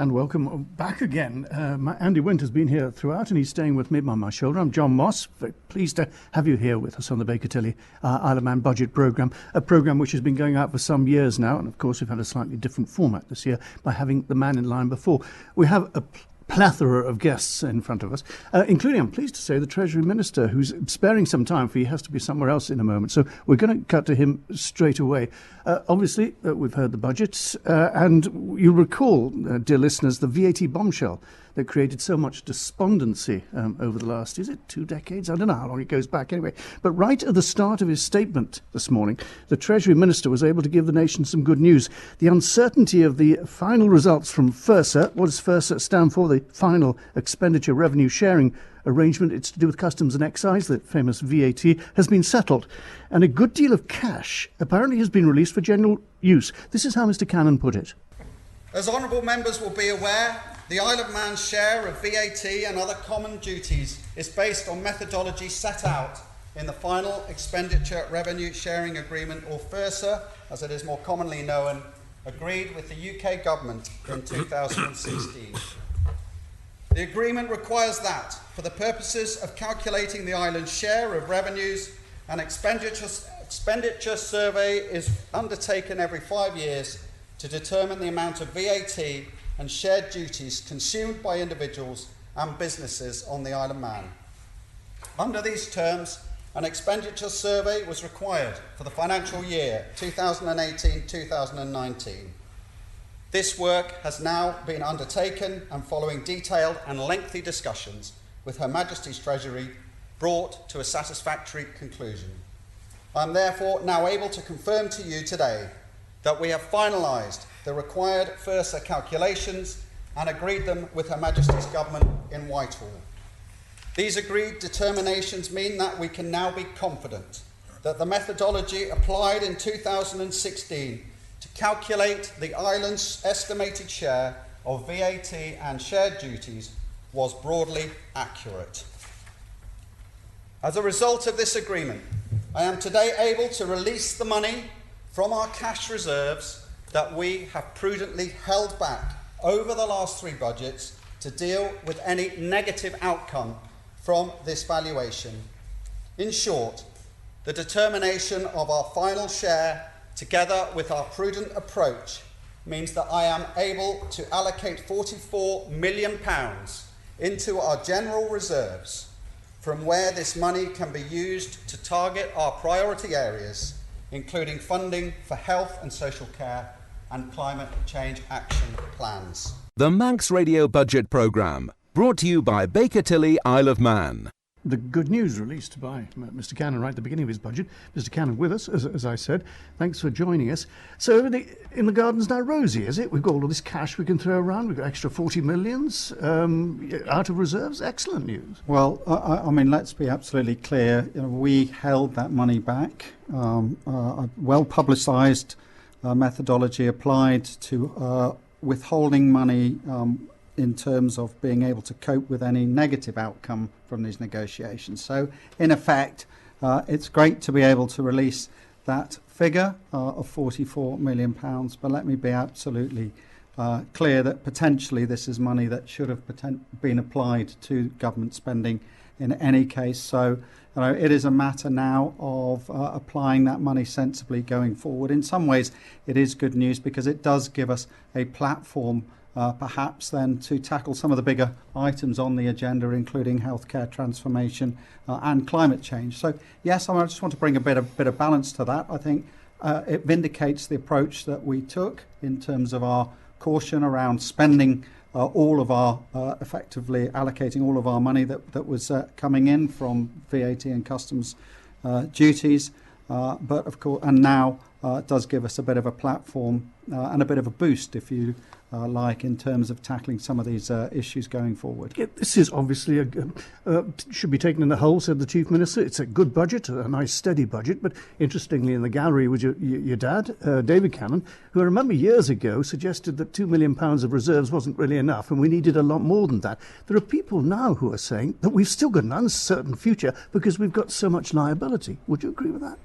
And welcome back again. Andy Wint has been here throughout, and he's staying with me by my shoulder. I'm John Moss. Very pleased to have you here with us on the Baker Tilly Isle of Man budget programme, a programme which has been going out for some years now. And of course, we've had a slightly different format this year by having the man in line before. We have a plethora of guests in front of us, including, I'm pleased to say, the Treasury Minister, who's sparing some time for he has to be somewhere else in a moment. So we're going to cut to him straight away. Obviously, we've heard the budget, and you'll recall, dear listeners, the VAT bombshell that created so much despondency over the last, is it 2 decades? I don't know how long it goes back anyway. But right at the start of his statement this morning, the Treasury Minister was able to give the nation some good news. The uncertainty of the final results from FIRSA, what does FIRSA stand for? The Final Expenditure Revenue Sharing Arrangement. It's to do with customs and excise, the famous VAT, has been settled. And a good deal of cash apparently has been released for general use. This is how Mr Cannon put it. As honourable members will be aware, the Isle of Man's share of VAT and other common duties is based on methodology set out in the Final Expenditure Revenue Sharing Agreement, or FIRSA, as it is more commonly known, agreed with the UK Government in 2016. The agreement requires that, for the purposes of calculating the island's share of revenues, an expenditure survey is undertaken every 5 years to determine the amount of VAT and shared duties consumed by individuals and businesses on the Isle of Man. Under these terms, an expenditure survey was required for the financial year 2018-2019. This work has now been undertaken and, following detailed and lengthy discussions with Her Majesty's Treasury, brought to a satisfactory conclusion. I am therefore now able to confirm to you today that we have finalised the required FIRSA calculations and agreed them with Her Majesty's Government in Whitehall. These agreed determinations mean that we can now be confident that the methodology applied in 2016 to calculate the island's estimated share of VAT and shared duties was broadly accurate. As a result of this agreement, I am today able to release the money from our cash reserves that we have prudently held back over the last 3 budgets to deal with any negative outcome from this valuation. In short, the determination of our final share, together with our prudent approach, means that I am able to allocate £44 million into our general reserves, from where this money can be used to target our priority areas, including funding for health and social care and climate change action plans. The Manx Radio Budget Programme, brought to you by Baker Tilly, Isle of Man. The good news released by Mr Cannon right at the beginning of his budget. Mr Cannon with us, as I said. Thanks for joining us. So everything in the garden's now rosy, is it? We've got all of this cash we can throw around. We've got extra 40 millions out of reserves. Excellent news. Well, I mean, let's be absolutely clear. We held that money back. A well-publicised methodology applied to withholding money in terms of being able to cope with any negative outcome from these negotiations. So, in effect, it's great to be able to release that figure of £44 million, but let me be absolutely clear that potentially this is money that should have been applied to government spending in any case. So, it is a matter now of applying that money sensibly going forward. In some ways, it is good news because it does give us a platform perhaps then to tackle some of the bigger items on the agenda, including healthcare transformation and climate change. So yes, I just want to bring a bit of balance to that. I think it vindicates the approach that we took in terms of our caution around spending all of our, effectively allocating all of our money that was coming in from VAT and customs duties. But of course, and now it does give us a bit of a platform and a bit of a boost, if you like, in terms of tackling some of these issues going forward. Yeah, this is obviously should be taken in the whole, said the Chief Minister. It's a good budget, a nice steady budget. But interestingly, in the gallery was your dad, David Cannon, who I remember years ago suggested that £2 million of reserves wasn't really enough and we needed a lot more than that. There are people now who are saying that we've still got an uncertain future because we've got so much liability. Would you agree with that?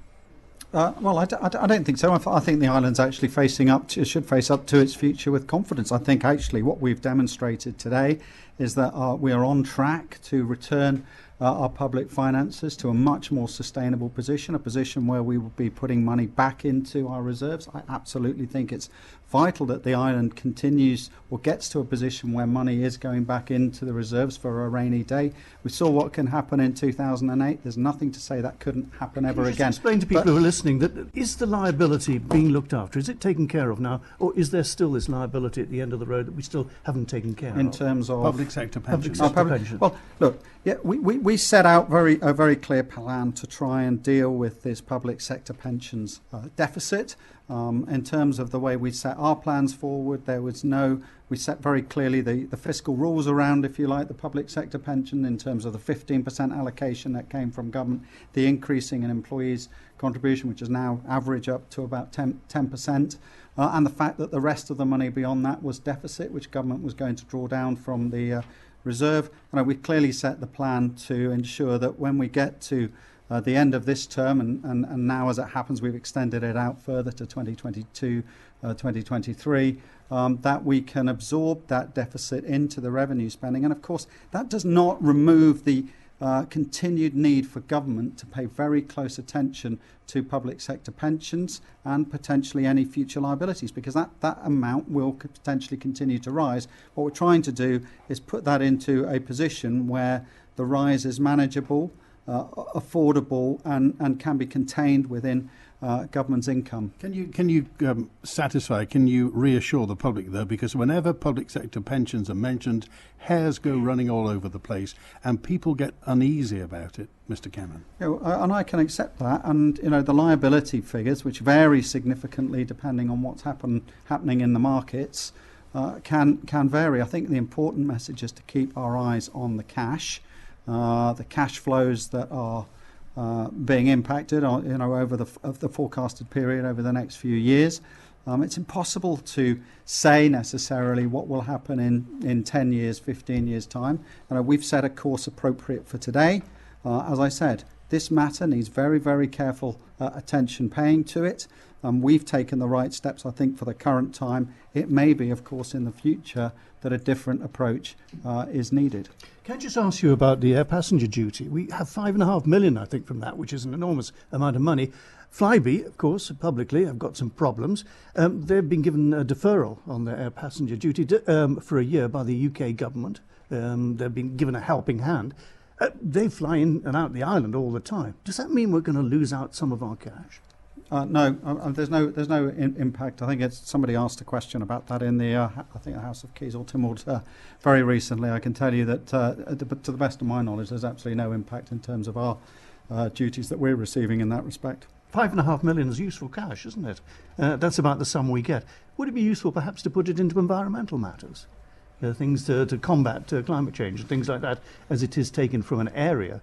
Well, I don't think so. I think the island's actually should face up to its future with confidence. I think actually what we've demonstrated today is that we are on track to return our public finances to a much more sustainable position, a position where we will be putting money back into our reserves. I absolutely think it's vital that the island continues or gets to a position where money is going back into the reserves for a rainy day. We saw what can happen in 2008. There's nothing to say that couldn't happen ever Can you again. just explain to people who are listening that is the liability being looked after? Is it taken care of now, or is there still this liability at the end of the road that we still haven't taken care of? In terms of public sector pensions. Pensions. Well, look, yeah, we set out a very clear plan to try and deal with this public sector pensions deficit. In terms of the way we set our plans forward, we set very clearly the fiscal rules around, if you like, the public sector pension in terms of the 15% allocation that came from government, the increasing in employees' contribution, which is now average up to about 10%, and the fact that the rest of the money beyond that was deficit, which government was going to draw down from the reserve. We clearly set the plan to ensure that when we get to the end of this term, and now as it happens we've extended it out further to 2022, 2023, that we can absorb that deficit into the revenue spending. And of course that does not remove the continued need for government to pay very close attention to public sector pensions and potentially any future liabilities, because that amount will potentially continue to rise. What we're trying to do is put that into a position where the rise is manageable, affordable, and can be contained within government's income. Can you reassure the public, though, because whenever public sector pensions are mentioned, hairs go running all over the place and people get uneasy about it, Mr. Cameron? And I can accept that, and the liability figures, which vary significantly depending on what's happening in the markets, can vary. I think the important message is to keep our eyes on the cash flows that are being impacted over the forecasted period over the next few years. It's impossible to say necessarily what will happen in 10 years, 15 years' time. We've set a course appropriate for today. As I said, this matter needs very, very careful attention paying to it. We've taken the right steps, I think, for the current time. It may be, of course, in the future that a different approach is needed. Can I just ask you about the air passenger duty? We have $5.5 million, I think, from that, which is an enormous amount of money. Flybe, of course, publicly, have got some problems. They've been given a deferral on their air passenger duty for a year by the UK government. They've been given a helping hand. They fly in and out the island all the time. Does that mean we're going to lose out some of our cash? No, there's no impact. I think somebody asked a question about that in the House of Keys or Tynwald very recently. I can tell you that to the best of my knowledge, there's absolutely no impact in terms of our duties that we're receiving in that respect. $5.5 million is useful cash, isn't it? That's about the sum we get. Would it be useful perhaps to put it into environmental matters? Things to combat climate change and things like that, as it is taken from an area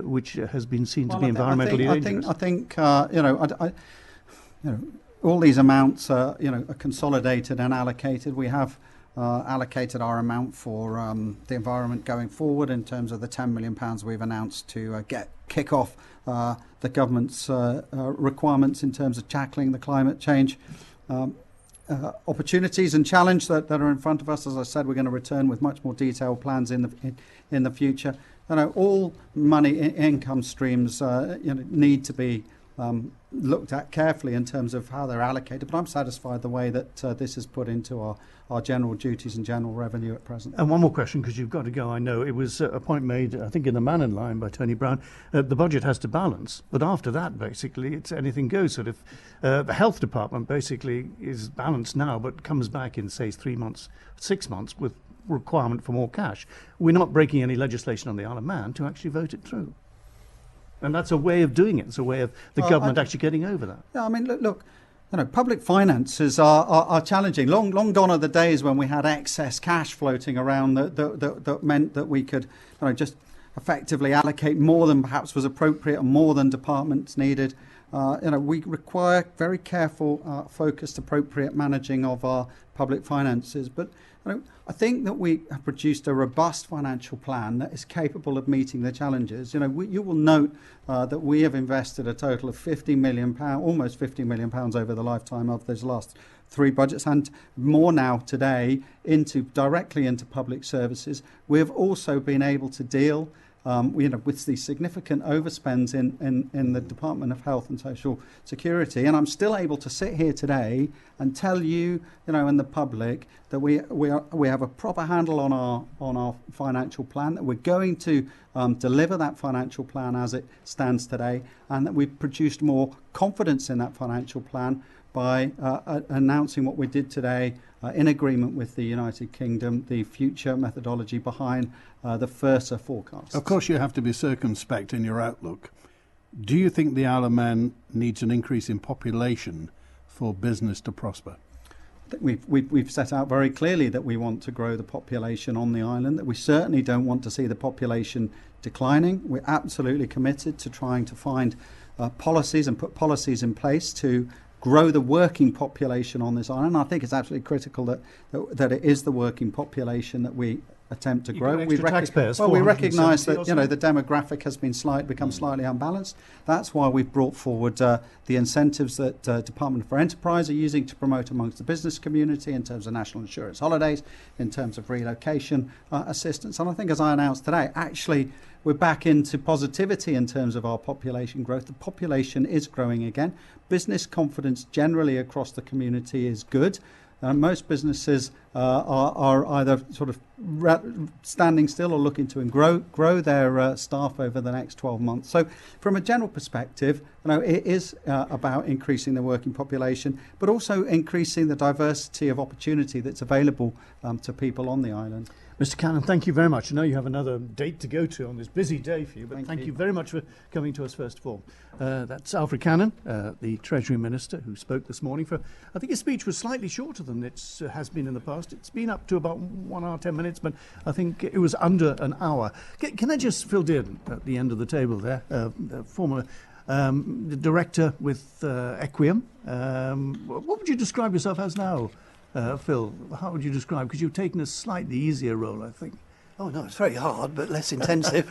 which has been seen to be environmentally dangerous. I think all these amounts are consolidated and allocated. We have allocated our amount for the environment going forward in terms of the £10 million we've announced to kick off the government's requirements in terms of tackling the climate change opportunities and challenge that are in front of us. As I said, we're going to return with much more detailed plans in the future. All money income streams need to be looked at carefully in terms of how they're allocated, but I'm satisfied the way that this is put into our general duties and general revenue at present. And one more question, because you've got to go. I know it was a point made, I think, in the Mannin line by Tony Brown. The budget has to balance, but after that, basically, it's anything goes. Sort of, the health department basically is balanced now, but comes back in, say, 3 months, 6 months with requirement for more cash. We're not breaking any legislation on the Isle of Man to actually vote it through. And that's a way of doing it. It's a way of the government actually getting over that. Yeah, I mean, look, public finances are challenging. Long gone are the days when we had excess cash floating around that meant that we could just effectively allocate more than perhaps was appropriate and more than departments needed. we require very careful, focused, appropriate managing of our public finances. But I think that we have produced a robust financial plan that is capable of meeting the challenges. You will note that we have invested a total of £50 million, almost £50 million over the lifetime of those last 3 budgets, and more now today directly into public services. We have also been able to deal with the significant overspends in the Department of Health and Social Security, and I'm still able to sit here today and tell you, and the public, that we have a proper handle on our financial plan, that we're going to deliver that financial plan as it stands today, and that we've produced more confidence in that financial plan by announcing what we did today in agreement with the United Kingdom, the future methodology behind the FIRSA forecast. Of course, you have to be circumspect in your outlook. Do you think the Isle of Man needs an increase in population for business to prosper? We've set out very clearly that we want to grow the population on the island, that we certainly don't want to see the population declining. We're absolutely committed to trying to find policies and put policies in place to grow the working population on this island. I think it's absolutely critical that it is the working population that we attempt to grow. We recognise that the demographic has been become slightly unbalanced. That's why we've brought forward the incentives that Department for Enterprise are using to promote amongst the business community in terms of national insurance holidays, in terms of relocation assistance. And I think, as I announced today, actually we're back into positivity in terms of our population growth. The population is growing again. Business confidence generally across the community is good. Most businesses are either sort of standing still or looking to grow their staff over the next 12 months. So from a general perspective, it is about increasing the working population, but also increasing the diversity of opportunity that's available to people on the island. Mr. Cannon, thank you very much. I know you have another date to go to on this busy day for you, but thank you very much for coming to us first of all. That's Alfred Cannon, the Treasury Minister, who spoke this morning. I think his speech was slightly shorter than it has been in the past. It's been up to about 1 hour, 10 minutes, but I think it was under an hour. Can I just fill in at the end of the table there, former director with Equium. What would you describe yourself as now? Phil, how would you describe? Because you've taken a slightly easier role, I think. Oh, no, it's very hard, but less intensive.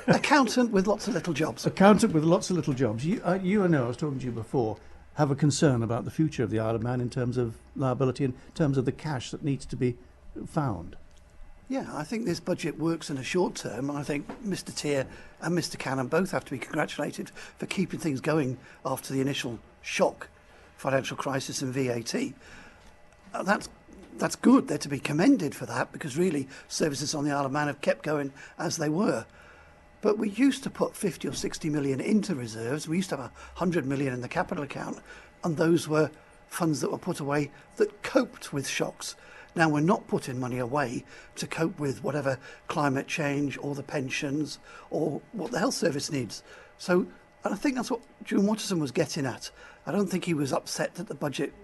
Accountant with lots of little jobs. Accountant with lots of little jobs. You I know, I was talking to you before, have a concern about the future of the Isle of Man in terms of liability, in terms of the cash that needs to be found. Yeah, I think this budget works in the short term. I think Mr. Tier and Mr. Cannon both have to be congratulated for keeping things going after the initial shock, financial crisis and VAT. That's good. They're to be commended for that, because really services on the Isle of Man have kept going as they were. But we used to put 50 or 60 million into reserves. We used to have 100 million in the capital account, and those were funds that were put away that coped with shocks. Now we're not putting money away to cope with whatever climate change or the pensions or what the health service needs. So, and I think that's what June Watterson was getting at. I don't think he was upset that the budget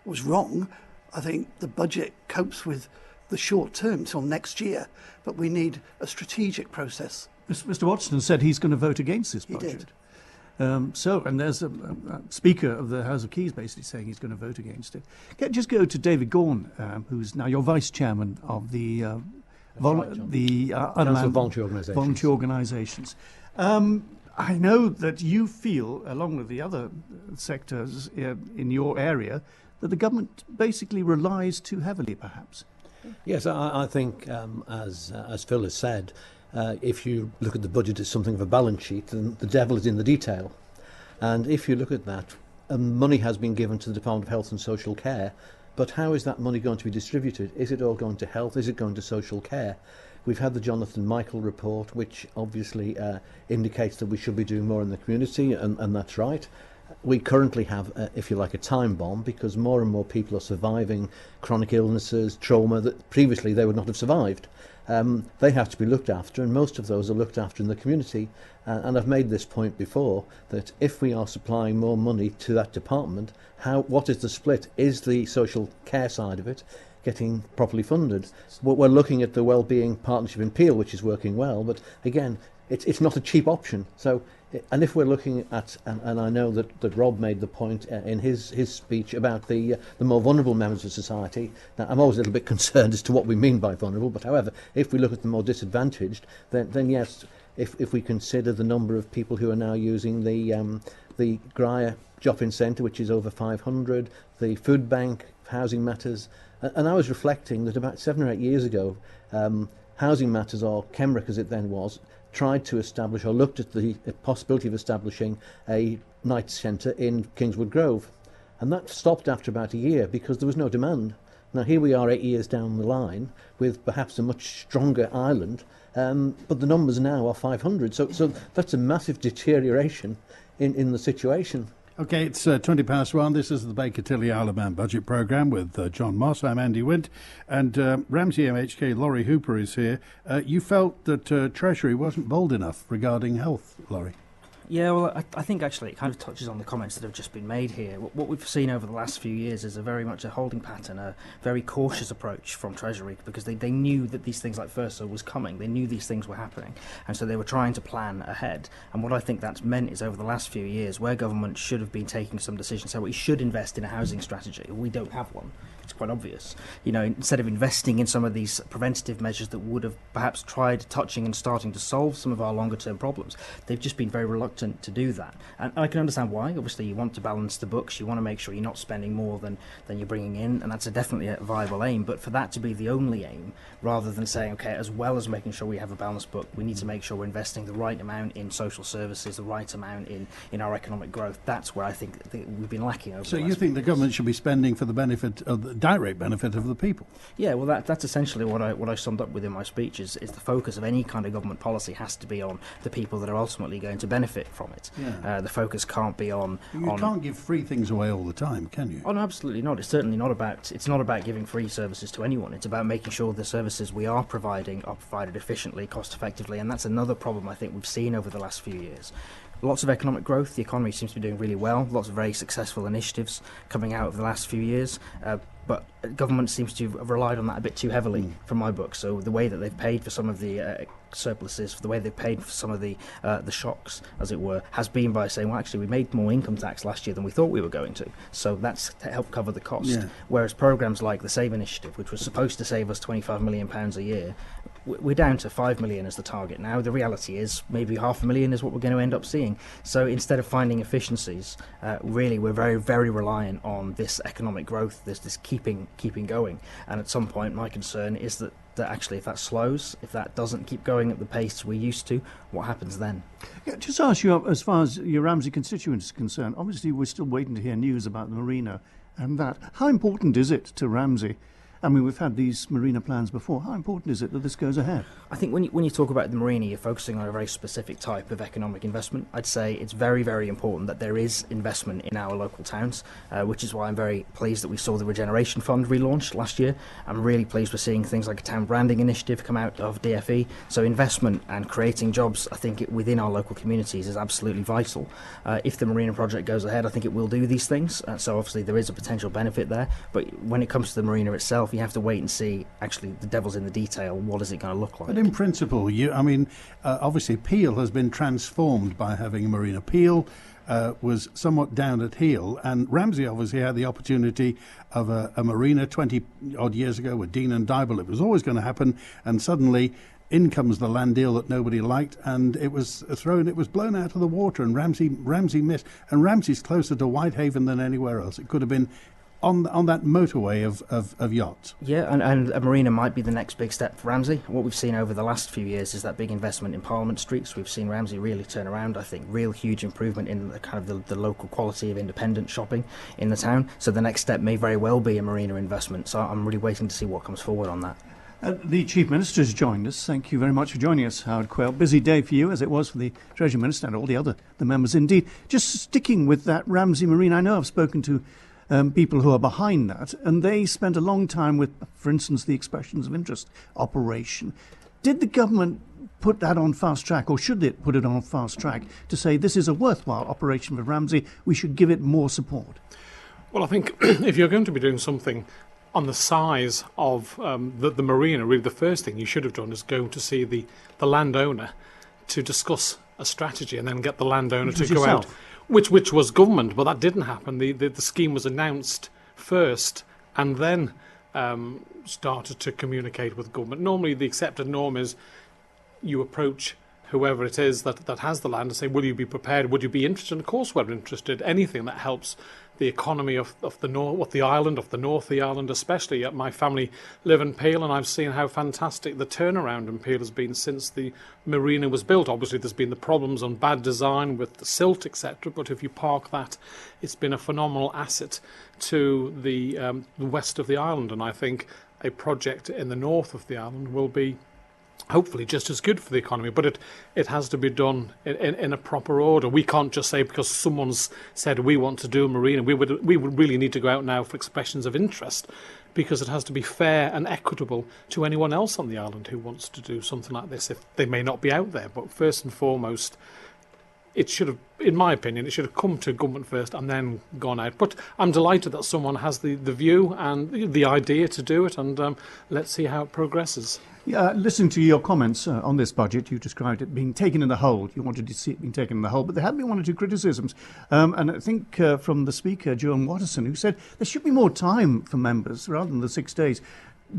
was wrong. I think the budget copes with the short term till next year, but we need a strategic process. Mr. Watson said he's going to vote against this budget. He did. And there's a Speaker of the House of Keys basically saying he's going to vote against it. Just go to David Gaughan, who's now your Vice Chairman of the Voluntary Organisations. I know that you feel, along with the other sectors in your area, that the government basically relies too heavily, perhaps. Yes, I think, as Phil has said, if you look at the budget as something of a balance sheet, then the devil is in the detail. And if you look at that, money has been given to the Department of Health and Social Care, but how is that money going to be distributed? Is it all going to health? Is it going to social care? We've had the Jonathan Michael report, which obviously indicates that we should be doing more in the community, and that's right. We currently have, if you like, a time bomb, because more and more people are surviving chronic illnesses, trauma that previously they would not have survived. They have to be looked after, and most of those are looked after in the community. And I've made this point before, that if we are supplying more money to that department, what is the split? Is the social care side of it getting properly funded? We're looking at the Wellbeing Partnership in Peel, which is working well, but again, it's not a cheap option. So, and if we're looking at, and I know that Rob made the point in his speech about the more vulnerable members of society. Now, I'm always a little bit concerned as to what we mean by vulnerable, but however, if we look at the more disadvantaged, then yes, if we consider the number of people who are now using the Graia Jopping Centre, which is over 500, the food bank, Housing Matters, and I was reflecting that about 7 or 8 years ago, Housing Matters, or Kenrick as it then was, tried to establish or looked at the possibility of establishing a night centre in Kingswood Grove. And that stopped after about a year because there was no demand. Now here we are 8 years down the line with perhaps a much stronger island, but the numbers now are 500. So that's a massive deterioration in the situation. Okay, it's 20 past 1. This is the Baker Tilly Isle of Man budget programme with John Moss. I'm Andy Wint, and Ramsey MHK Laurie Hooper is here. You felt that Treasury wasn't bold enough regarding health, Laurie. Yeah, well, I think actually it kind of touches on the comments that have just been made here. What we've seen over the last few years is a very much a holding pattern, a very cautious approach from Treasury, because they knew that these things like FIRSA was coming. They knew these things were happening, and so they were trying to plan ahead. And what I think that's meant is over the last few years, where government should have been taking some decisions, so we should invest in a housing strategy. We don't have one. It's quite obvious. You know, instead of investing in some of these preventative measures that would have perhaps tried touching and starting to solve some of our longer term problems, they've just been very reluctant to do that. And I can understand why. Obviously, you want to balance the books. You want to make sure you're not spending more than you're bringing in, and that's definitely a viable aim. But for that to be the only aim, rather than saying, okay, as well as making sure we have a balanced book, we need to make sure we're investing the right amount in social services, the right amount in our economic growth. That's where I think we've been lacking over. So you think the government should be spending for the benefit of the direct benefit of the people? Yeah, well, that's essentially what I summed up within my speech. Is the focus of any kind of government policy has to be on the people that are ultimately going to benefit from it. Yeah. The focus can't be on. You can't give free things away all the time, can you? Oh, no, absolutely not. It's certainly not about. It's not about giving free services to anyone. It's about making sure the services we are providing are provided efficiently, cost effectively, and that's another problem I think we've seen over the last few years. Lots of economic growth. The economy seems to be doing really well. Lots of very successful initiatives coming out of the last few years. But government seems to have relied on that a bit too heavily, from my book. So the way that they've paid for some of the surpluses, for the way they've paid for some of the shocks, as it were, has been by saying, well, actually, we made more income tax last year than we thought we were going to. So that's to help cover the cost. Yeah. Whereas programmes like the SAVE initiative, which was supposed to save us £25 million a year, we're down to 5 million as the target now. The reality is maybe 500,000 is what we're going to end up seeing. So instead of finding efficiencies, really we're very, very reliant on this economic growth, this keeping going. And at some point, my concern is that actually if that slows, if that doesn't keep going at the pace we're used to, what happens then? Yeah, just ask you, as far as your Ramsey constituents is concerned, obviously we're still waiting to hear news about the marina and that. How important is it to Ramsey? I mean, we've had these marina plans before. How important is it that this goes ahead? I think when you talk about the marina, you're focusing on a very specific type of economic investment. I'd say it's very, very important that there is investment in our local towns, which is why I'm very pleased that we saw the Regeneration Fund relaunched last year. I'm really pleased we're seeing things like a town branding initiative come out of DFE. So investment and creating jobs, I think, within our local communities is absolutely vital. If the marina project goes ahead, I think it will do these things. So obviously there is a potential benefit there. But when it comes to the marina itself, you have to wait and see, actually, the devil's in the detail. What is it going to look like? But in principle, obviously Peel has been transformed by having a marina. Peel was somewhat down at heel, and Ramsey obviously had the opportunity of a marina 20-odd years ago with Dean and Dybel. It was always going to happen, and suddenly in comes the land deal that nobody liked, and it was blown out of the water, and Ramsey missed. And Ramsey's closer to Whitehaven than anywhere else. It could have been on that motorway of yachts. Yeah, and a marina might be the next big step for Ramsey. What we've seen over the last few years is that big investment in Parliament Street. So we've seen Ramsey really turn around, I think, real huge improvement in the kind of the local quality of independent shopping in the town. So the next step may very well be a marina investment. So I'm really waiting to see what comes forward on that. The Chief Minister has joined us. Thank you very much for joining us, Howard Quayle. Busy day for you, as it was for the Treasury Minister and all the members indeed. Just sticking with that Ramsey Marina, I know I've spoken to people who are behind that, and they spent a long time with, for instance, the expressions of interest operation. Did the government put that on fast track, or should it put it on fast track to say this is a worthwhile operation for Ramsey, we should give it more support? Well, I think if you're going to be doing something on the size of the marina, really the first thing you should have done is go to see the landowner to discuss a strategy and then get the landowner Which was to go out, yourself. which was government, but that didn't happen. The scheme was announced first and then started to communicate with government. Normally the accepted norm is you approach whoever it is that has the land and say, will you be prepared? Would you be interested? And of course we're interested. Anything that helps the economy of the north, of the island, of the north of the island especially. My family live in Peel, and I've seen how fantastic the turnaround in Peel has been since the marina was built. Obviously there's been the problems on bad design with the silt, etc., but if you park that, it's been a phenomenal asset to the west of the island, and I think a project in the north of the island will be hopefully just as good for the economy, but it has to be done in a proper order. We can't just say because someone's said we want to do a marina, we would really need to go out now for expressions of interest, because it has to be fair and equitable to anyone else on the island who wants to do something like this, if they may not be out there. But first and foremost, it should have, in my opinion, it should have come to government first and then gone out. But I'm delighted that someone has the view and the idea to do it, and let's see how it progresses. Yeah, listening to your comments on this budget, you described it being taken in the hold. You wanted to see it being taken in the hold, but there have been one or two criticisms. And I think from the speaker, Joan Watterson, who said there should be more time for members, rather than the 6 days,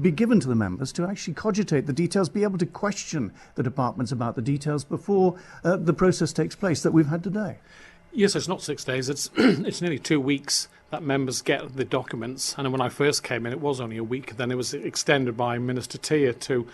be given to the members to actually cogitate the details, be able to question the departments about the details before the process takes place that we've had today. Yes, it's not 6 days. It's it's nearly 2 weeks that members get the documents. And when I first came in, it was only a week. Then it was extended by Minister Tier to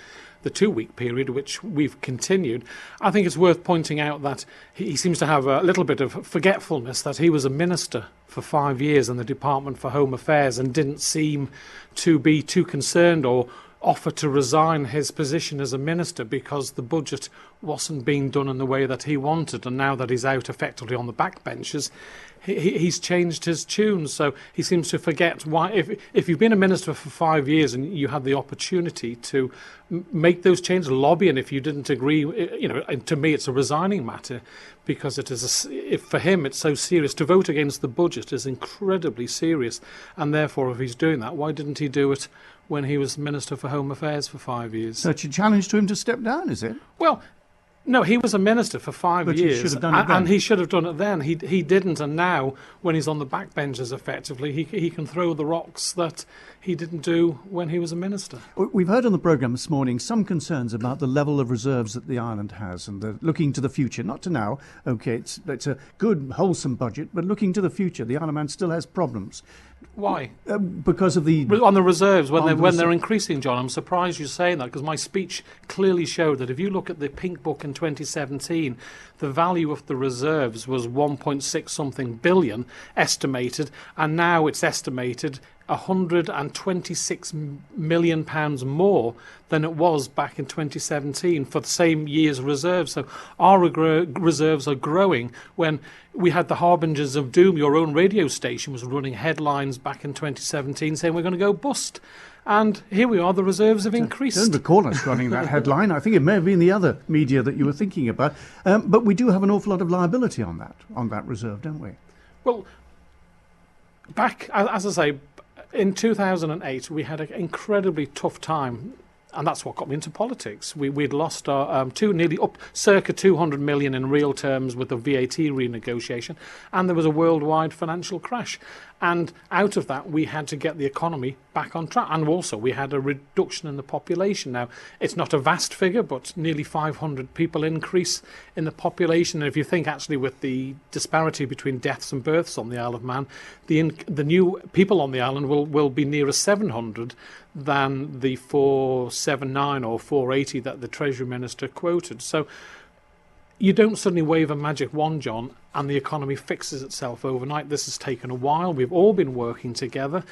the 2-week period, which we've continued. I think it's worth pointing out that he seems to have a little bit of forgetfulness that he was a minister for 5 years in the Department for Home Affairs and didn't seem to be too concerned or offer to resign his position as a minister because the budget wasn't being done in the way that he wanted. And now that he's out effectively on the backbenches, he's changed his tune. So he seems to forget why, if you've been a minister for 5 years and you had the opportunity to make those changes, lobby, and if you didn't agree, and to me it's a resigning matter, because it is for him it's so serious. To vote against the budget is incredibly serious, and therefore if he's doing that, why didn't he do it when he was Minister for Home Affairs for 5 years? So it's a challenge to him to step down, is it? Well, no, he was a minister for 5 But years, he should have done it then. and he should have done it then. He didn't, and now, when he's on the backbenches, effectively, he can throw the rocks that he didn't do when he was a minister. We've heard on the programme this morning some concerns about the level of reserves that the island has, and they're looking to the future, not to now. OK, it's a good, wholesome budget, but looking to the future, the Isle of Man still has problems. Why? Because of the... On the reserves, when On the when they're increasing, John, I'm surprised you're saying that, because my speech clearly showed that if you look at the Pink Book in 2017, the value of the reserves was 1.6 something billion estimated, and now it's estimated £126 million more than it was back in 2017 for the same year's reserves. So our reserves are growing. When we had the harbingers of doom, your own radio station was running headlines back in 2017 saying we're going to go bust. And here we are, the reserves have increased. I don't recall us running that headline. I think it may have been the other media that you were thinking about. But we do have an awful lot of liability on that reserve, don't we? Well, back, as I say, in 2008, we had an incredibly tough time, and that's what got me into politics. We'd lost our nearly up circa 200 million in real terms with the VAT renegotiation, and there was a worldwide financial crash. And out of that, we had to get the economy back on track. And also, we had a reduction in the population. Now, it's not a vast figure, but nearly 500 people increase in the population. And if you think, actually, with the disparity between deaths and births on the Isle of Man, the new people on the island will be nearer 700 than the 479 or 480 that the Treasury Minister quoted. So you don't suddenly wave a magic wand, John, and the economy fixes itself overnight. This has taken a while. We've all been working together.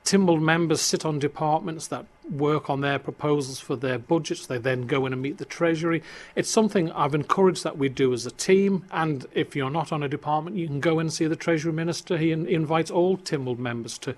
Timble members sit on departments that work on their proposals for their budgets. They then go in and meet the Treasury. It's something I've encouraged that we do as a team. And if you're not on a department, you can go in and see the Treasury Minister. He invites all Timble members to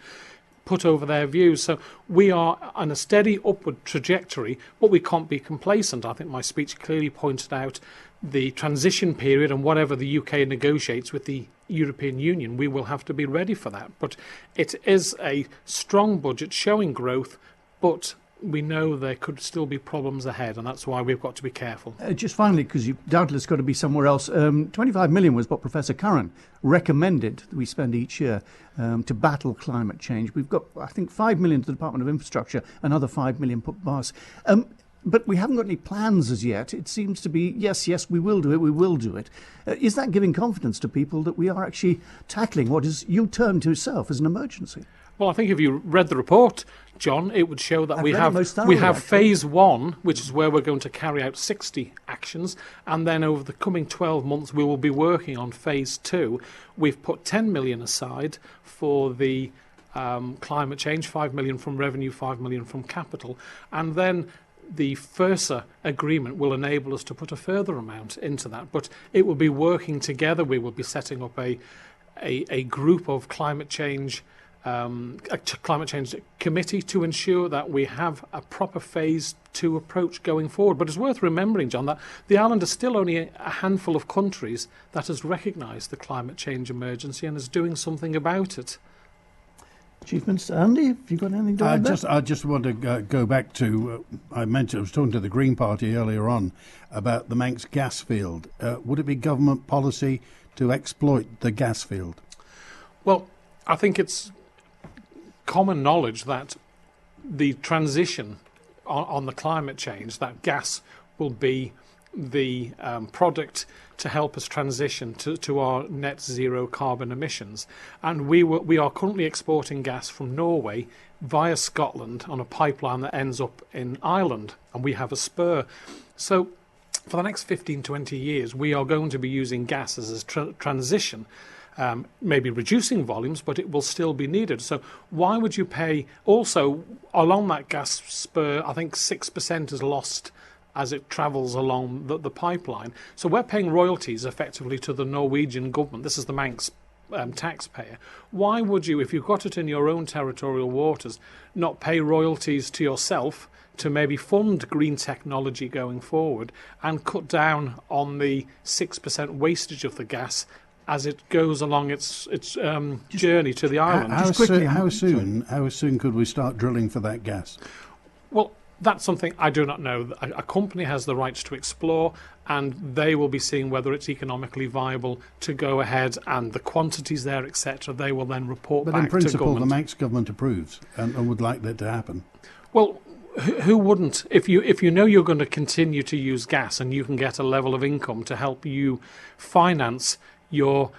put over their views. So we are on a steady upward trajectory, but we can't be complacent. I think my speech clearly pointed out the transition period, and whatever the UK negotiates with the European Union, we will have to be ready for that. But it is a strong budget showing growth, but we know there could still be problems ahead, and that's why we've got to be careful. Just finally, because you've doubtless got to be somewhere else, 25 million was what Professor Curran recommended that we spend each year to battle climate change. We've got, I think, 5 million to the Department of Infrastructure, another 5 million put by us. But we haven't got any plans as yet. It seems to be, yes, we will do it. Is that giving confidence to people that we are actually tackling what is you termed to yourself as an emergency? Well, I think if you read the report, John, it would show that we have phase 1, which is where we're going to carry out 60 actions, and then over the coming 12 months we will be working on phase 2. We've put 10 million aside for the climate change, 5 million from revenue, 5 million from capital, and then the FERSA agreement will enable us to put a further amount into that. But it will be working together. We will be setting up a group of climate change committee to ensure that we have a proper phase 2 approach going forward. But it's worth remembering, John, that the island is still only a handful of countries that has recognised the climate change emergency and is doing something about it. Chief Minister Andy, have you got anything to add there? I just want to go back to, I was talking to the Green Party earlier on about the Manx gas field. Would it be government policy to exploit the gas field? Well, I think it's common knowledge that the transition on the climate change, that gas will be the product to help us transition to our net zero carbon emissions. And we are currently exporting gas from Norway via Scotland on a pipeline that ends up in Ireland, and we have a spur. So for the next 15-20 years we are going to be using gas as a transition, maybe reducing volumes, but it will still be needed. So why would you pay? Also, along that gas spur, I think 6% is lost as it travels along the pipeline. So we're paying royalties effectively to the Norwegian government. This is the Manx taxpayer. Why would you, if you've got it in your own territorial waters, not pay royalties to yourself to maybe fund green technology going forward and cut down on the 6% wastage of the gas as it goes along its journey to the island? How soon could we start drilling for that gas? Well, that's something I do not know. A company has the rights to explore, and they will be seeing whether it's economically viable to go ahead, and the quantities there, etc. They will then report back to government. But in principle, the Manx government approves and would like that to happen. Well, who wouldn't? If you know you're going to continue to use gas and you can get a level of income to help you finance your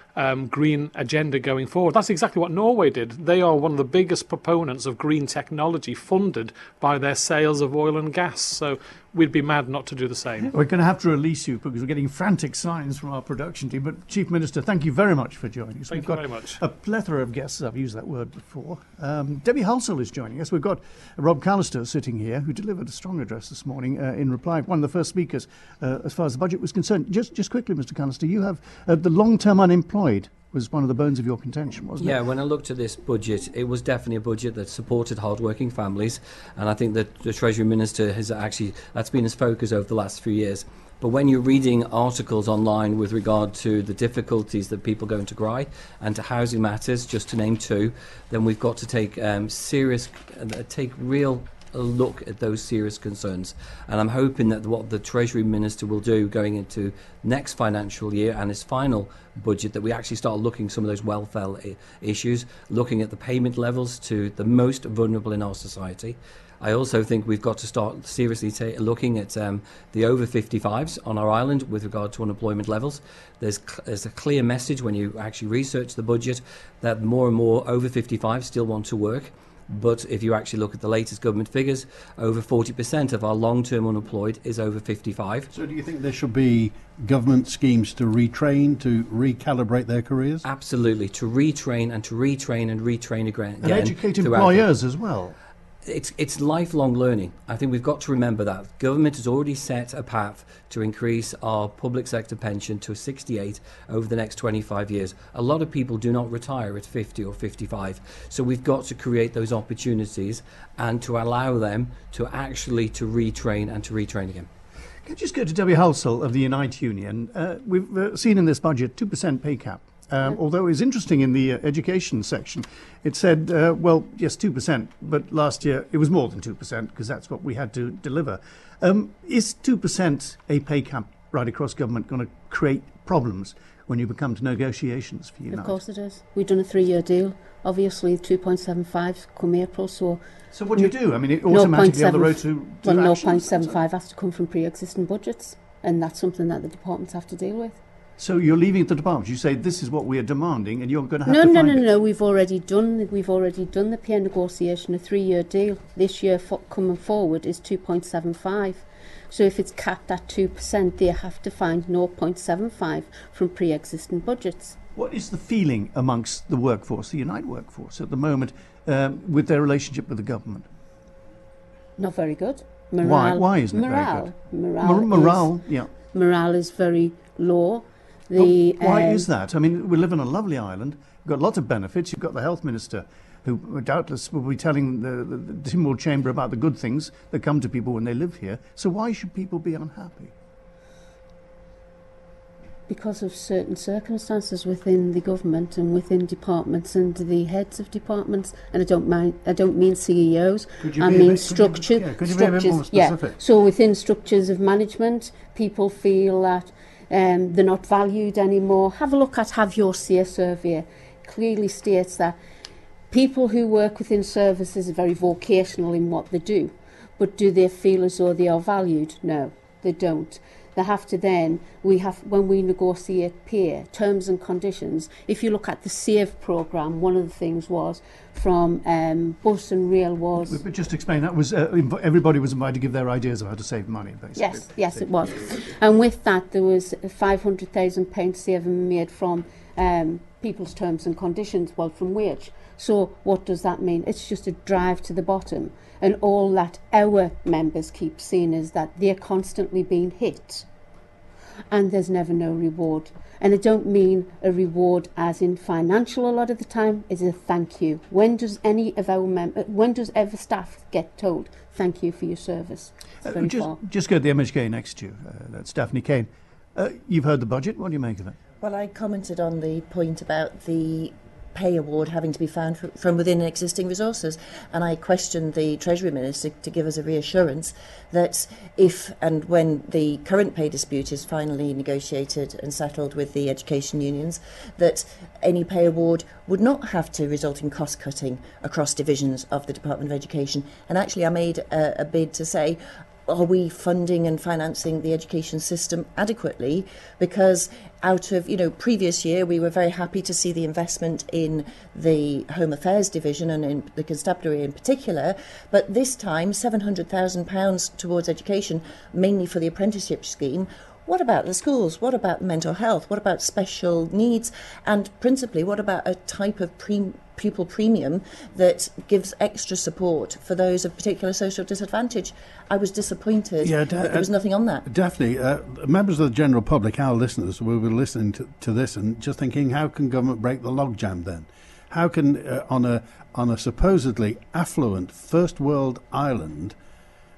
green agenda going forward. That's exactly what Norway did. They are one of the biggest proponents of green technology, funded by their sales of oil and gas. So we'd be mad not to do the same. We're going to have to release you because we're getting frantic signs from our production team. But Chief Minister, thank you very much for joining us. Thank you very much. A plethora of guests. I've used that word before. Debbie Halsell is joining us. We've got Rob Callister sitting here, who delivered a strong address this morning in reply. One of the first speakers as far as the budget was concerned. Just quickly, Mr. Callister, you have the long-term unemployed was one of the bones of your contention, wasn't it? Yeah, when I looked at this budget, it was definitely a budget that supported hard-working families, and I think that the Treasury Minister has actually, that's been his focus over the last few years. But when you're reading articles online with regard to the difficulties that people go into Gry and to housing matters, just to name two, then we've got to take real look at those serious concerns. And I'm hoping that what the Treasury Minister will do going into next financial year and his final budget, that we actually start looking at some of those welfare issues, looking at the payment levels to the most vulnerable in our society. I also think we've got to start seriously looking at the over 55s on our island with regard to unemployment levels. There's a clear message when you actually research the budget that more and more over 55s still want to work. But if you actually look at the latest government figures, over 40% of our long-term unemployed is over 55. So do you think there should be government schemes to retrain, to recalibrate their careers? Absolutely, to retrain and to retrain and retrain again. And educate employers as well. It's lifelong learning. I think we've got to remember that. Government has already set a path to increase our public sector pension to 68 over the next 25 years. A lot of people do not retire at 50 or 55. So we've got to create those opportunities and to allow them to actually to retrain and to retrain again. Can I just go to Debbie Halsell of the Unite Union? We've seen in this budget 2% pay cap Although it was interesting in the education section, it said, well, yes, 2%, but last year it was more than 2% because that's what we had to deliver. Is 2% a pay cap right across government going to create problems when you come to negotiations for Unite? Of course it is. We've done a 3-year deal. Obviously, 2.75 come April, so... So what do you do? I mean, it automatically on the road to well, action? 0.75 has to come from pre-existing budgets, and that's something that the departments have to deal with. So you're leaving it to the departments. You say this is what we are demanding, and you're going to have to find it. No. We've already done the peer negotiation, a 3-year deal. This year, coming forward, is 2.75. So if it's capped at 2%, they have to find 0.75 from pre-existing budgets. What is the feeling amongst the workforce, the Unite workforce, at the moment, with their relationship with the government? Not very good. Morale, Why isn't it very good? Morale is very low. Why is that? I mean, we live on a lovely island. We've got lots of benefits. You've got the health minister, who doubtless will be telling the Timor Chamber about the good things that come to people when they live here. So why should people be unhappy? Because of certain circumstances within the government and within departments and the heads of departments, and I don't mean CEOs. I mean structures. Could you be a bit more specific? Yeah. So within structures of management, people feel that they're not valued anymore. Have a look at Have Your Say survey. Clearly states that people who work within services are very vocational in what they do, but do they feel as though they are valued? No, they don't. They have to then, when we negotiate pay, terms and conditions, if you look at the SAVE programme, one of the things was from bus and rail was... But just explain, that was everybody was invited to give their ideas of how to save money, basically. Yes, it was. And with that, there was £500,000 saving made from people's terms and conditions, well, from wage. So what does that mean? It's just a drive to the bottom. And all that our members keep seeing is that they're constantly being hit and there's never no reward. And I don't mean a reward as in financial a lot of the time, it's a thank you. When does any of our when does ever staff get told thank you for your service? Just go to the MHK next to you, that's Daphne Kane. You've heard the budget, what do you make of it? Well, I commented on the point about the pay award having to be found from within existing resources, and I questioned the Treasury Minister to give us a reassurance that if and when the current pay dispute is finally negotiated and settled with the education unions, that any pay award would not have to result in cost cutting across divisions of the Department of Education. And actually I made a bid to say, are we funding and financing the education system adequately? Because out of, previous year, we were very happy to see the investment in the Home Affairs Division and in the Constabulary in particular. But this time, £700,000 towards education, mainly for the apprenticeship scheme. What about the schools? What about mental health? What about special needs? And principally, what about a type of pupil premium that gives extra support for those of particular social disadvantage? I was disappointed that there was nothing on that. Definitely. Members of the general public, our listeners, will be listening to this and just thinking, how can government break the logjam then? How can, on a supposedly affluent first world island,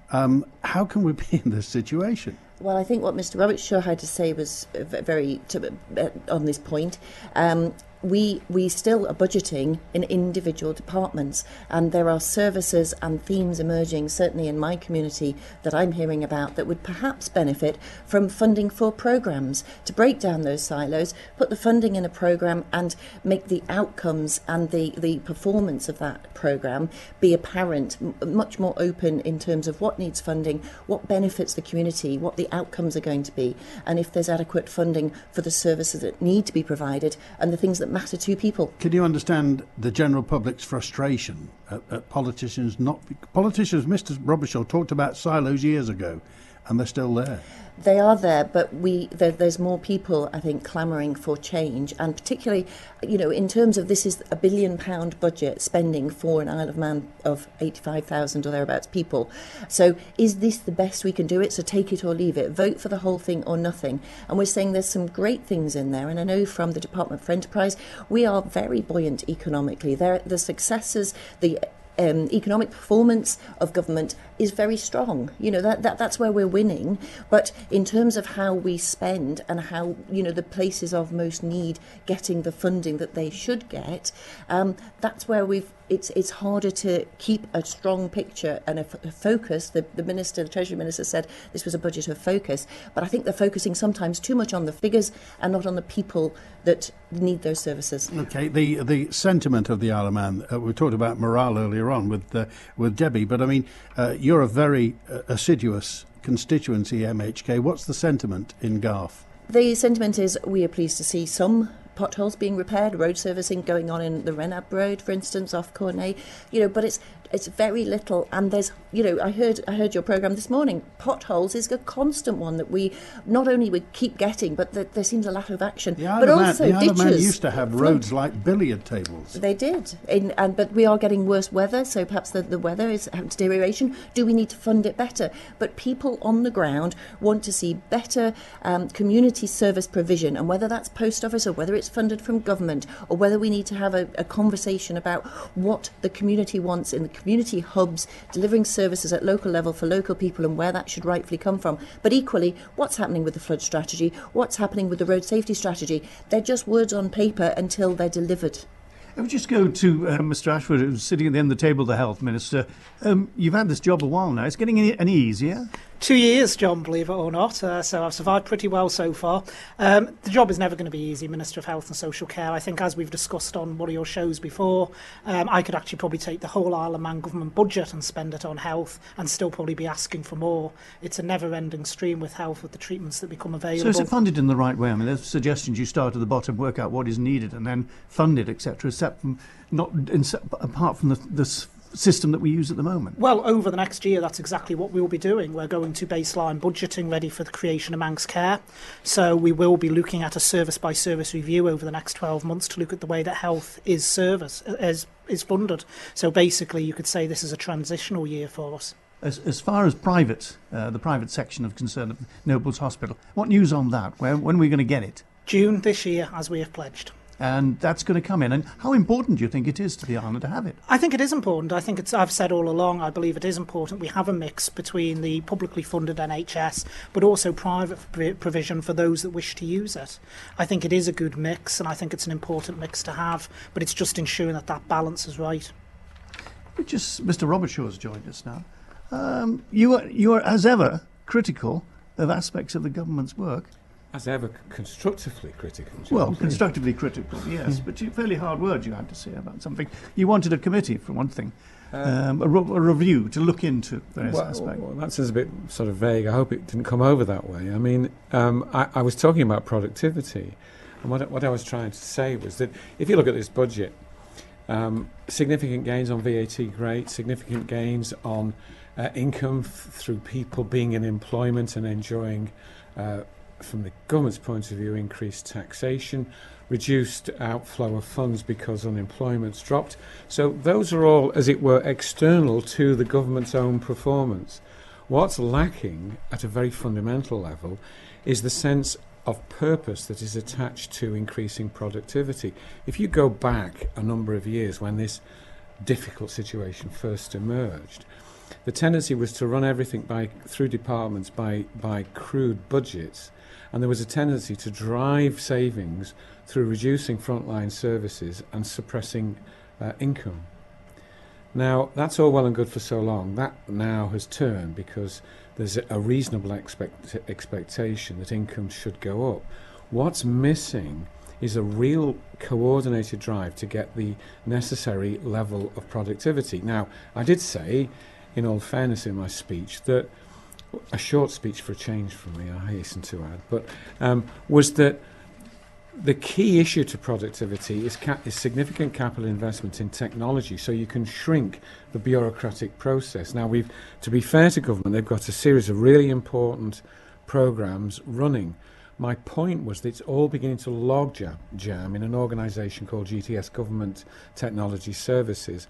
how can we be in this situation? Well, I think what Mr. Roberts Shaw had to say was very on this point. We still are budgeting in individual departments, and there are services and themes emerging, certainly in my community, that I'm hearing about that would perhaps benefit from funding for programmes to break down those silos, put the funding in a programme and make the outcomes and the performance of that programme be apparent, much more open in terms of what needs funding, what benefits the community, what the outcomes are going to be, and if there's adequate funding for the services that need to be provided and the things that matter to people. Can you understand the general public's frustration at politicians? Mr. Robershaw talked about silos years ago, and they're still there. They are there, but there's more people, I think, clamouring for change, and particularly, in terms of this is a £1 billion budget spending for an Isle of Man of 85,000 or thereabouts people. So is this the best we can do it? So take it or leave it. Vote for the whole thing or nothing. And we're saying there's some great things in there, and I know from the Department for Enterprise, we are very buoyant economically. The successes, the economic performance of government is very strong. You know, that's where we're winning. But in terms of how we spend and how, you know, the places of most need getting the funding that they should get, that's where it's harder to keep a strong picture and a focus. The Treasury Minister said this was a budget of focus, but I think they're focusing sometimes too much on the figures and not on the people that need those services. Okay, the sentiment of the Isle of Man, we talked about morale earlier on with Debbie, but I mean, you're a very assiduous constituency, MHK. What's the sentiment in Garth? The sentiment is we are pleased to see some potholes being repaired, road servicing going on in the Renab Road, for instance, off Cornay, you know, but it's very little. And there's, you know, I heard your programme this morning. Potholes is a constant one that we not only we keep getting, but there seems a lack of action. But also the Isle of Man ditches used to have roads like billiard tables. They did, but we are getting worse weather, so perhaps the weather is deterioration. Do we need to fund it better? But people on the ground want to see better community service provision, and whether that's post office or whether it's funded from government, or whether we need to have a conversation about what the community wants in the community hubs, delivering services at local level for local people and where that should rightfully come from. But equally, what's happening with the flood strategy, what's happening with the road safety strategy, they're just words on paper until they're delivered. Let me just go to Mr. Ashford, who's sitting at the end of the table, the Health Minister. You've had this job a while now. Is it getting any easier? 2 years, John, believe it or not. So I've survived pretty well so far. The job is never going to be easy, Minister of Health and Social Care. I think, as we've discussed on one of your shows before, I could actually probably take the whole Isle of Man government budget and spend it on health and still probably be asking for more. It's a never-ending stream with health, with the treatments that become available. So is it funded in the right way? I mean, there's suggestions you start at the bottom, work out what is needed and then fund it, etc., apart from the system that we use at the moment? Well, over the next year, that's exactly what we'll be doing. We're going to baseline budgeting ready for the creation of Manx Care. So we will be looking at a service-by-service review over the next 12 months to look at the way that health is funded. So basically, you could say this is a transitional year for us. As far as the private section of concern of Nobles Hospital, what news on that? When are we going to get it? June this year, as we have pledged. And that's going to come in. And how important do you think it is to the island to have it? I think it is important. I think I've said all along, I believe it is important. We have a mix between the publicly funded NHS, but also private provision for those that wish to use it. I think it is a good mix, and I think it's an important mix to have, but it's just ensuring that balance is right. Mr. Robertshaw has joined us now. You are, as ever, critical of aspects of the government's work. As ever, constructively critical. Well, constructively critical, yes, but fairly hard words you had to say about something. You wanted a committee, for one thing, a review to look into various aspects. Well, that sounds a bit sort of vague. I hope it didn't come over that way. I mean, I was talking about productivity, and what I was trying to say was that if you look at this budget, significant gains on VAT, great, significant gains on income through people being in employment and enjoying from the government's point of view, increased taxation, reduced outflow of funds because unemployment's dropped. So those are all, as it were, external to the government's own performance. What's lacking at a very fundamental level is the sense of purpose that is attached to increasing productivity. If you go back a number of years when this difficult situation first emerged, the tendency was to run everything through departments by crude budgets, and there was a tendency to drive savings through reducing frontline services and suppressing income. Now, that's all well and good for so long. That now has turned because there's a reasonable expectation that income should go up. What's missing is a real coordinated drive to get the necessary level of productivity. Now, I did say, in all fairness in my speech, that a short speech for a change from me, I hasten to add, but was that the key issue to productivity is significant capital investment in technology, so you can shrink the bureaucratic process. Now, to be fair to government, they've got a series of really important programmes running. My point was that it's all beginning to log jam in an organisation called GTS, Government Technology Services,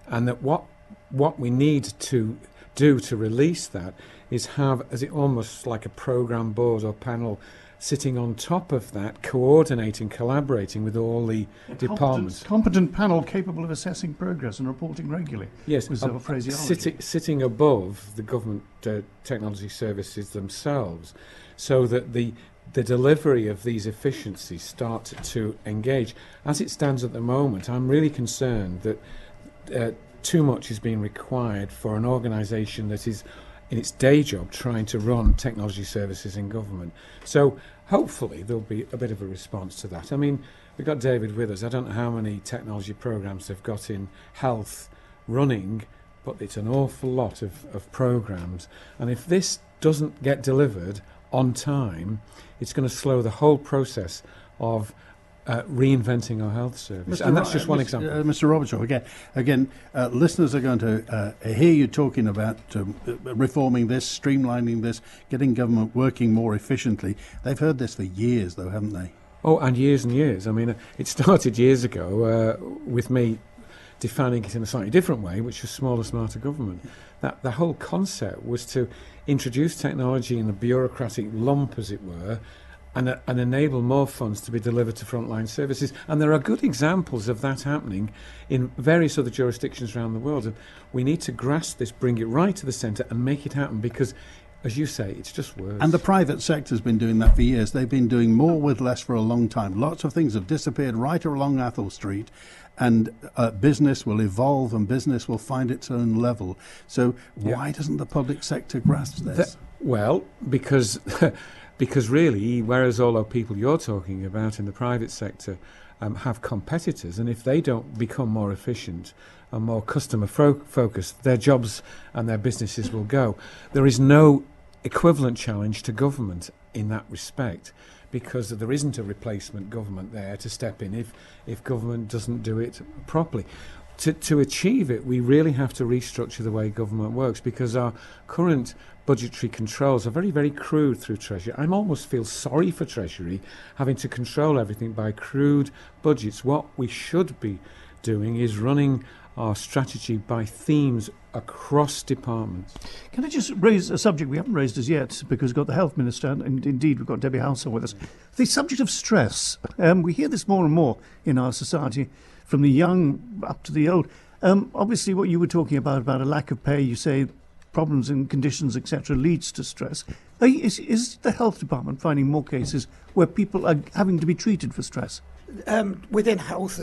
and that what we need to do to release that is have, as it almost like a programme board or panel, sitting on top of that, coordinating, collaborating with all the departments. Competent panel capable of assessing progress and reporting regularly. Yes, was our phraseology. Sitting above the government technology services themselves, so that the delivery of these efficiencies start to engage. As it stands at the moment, I'm really concerned that too much is being required for an organisation that is in its day job trying to run technology services in government. So hopefully there'll be a bit of a response to that. I mean, we've got David with us. I don't know how many technology programmes they've got in health running, but it's an awful lot of programmes. And if this doesn't get delivered on time, it's going to slow the whole process of reinventing our health service. And that's just one example. Mr. Robertshaw, again, listeners are going to hear you talking about reforming this, streamlining this, getting government working more efficiently. They've heard this for years, though, haven't they? Oh, and years. I mean, it started years ago with me defining it in a slightly different way, which was smaller, smarter government. That the whole concept was to introduce technology in a bureaucratic lump, as it were, and enable more funds to be delivered to frontline services. And there are good examples of that happening in various other jurisdictions around the world. And we need to grasp this, bring it right to the centre and make it happen, because, as you say, it's just words. And the private sector's been doing that for years. They've been doing more with less for a long time. Lots of things have disappeared right along Athol Street, and business will evolve and business will find its own level. So why doesn't the public sector grasp this? Well, because really, whereas all those people you're talking about in the private sector have competitors, and if they don't become more efficient and more customer focused, their jobs and their businesses will go. There is no equivalent challenge to government in that respect, because there isn't a replacement government there to step in if government doesn't do it properly. To achieve it, we really have to restructure the way government works, because our current budgetary controls are very, very crude through Treasury. I almost feel sorry for Treasury having to control everything by crude budgets. What we should be doing is running our strategy by themes across departments. Can I just raise a subject we haven't raised as yet, because we've got the Health Minister and indeed we've got Debbie Halsall with us. The subject of stress. We hear this more and more in our society, from the young up to the old. Obviously what you were talking about a lack of pay, you say problems and conditions, etc., leads to stress. Is the health department finding more cases where people are having to be treated for stress? Within health...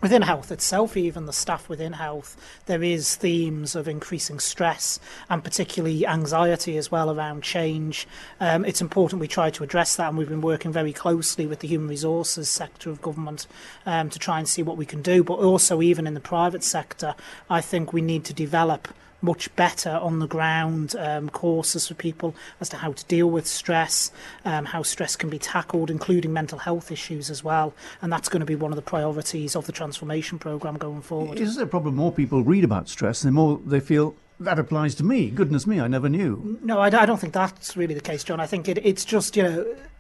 Within health itself, even the staff within health, there is themes of increasing stress and particularly anxiety as well around change. It's important we try to address that, and we've been working very closely with the human resources sector of government to try and see what we can do. But also even in the private sector, I think we need to develop much better on the ground courses for people as to how to deal with stress, how stress can be tackled, including mental health issues as well. And that's going to be one of the priorities of the transformation programme going forward. Is there a problem more people read about stress, the more they feel that applies to me? Goodness me, I never knew. No, I don't think that's really the case, John. I think it's just,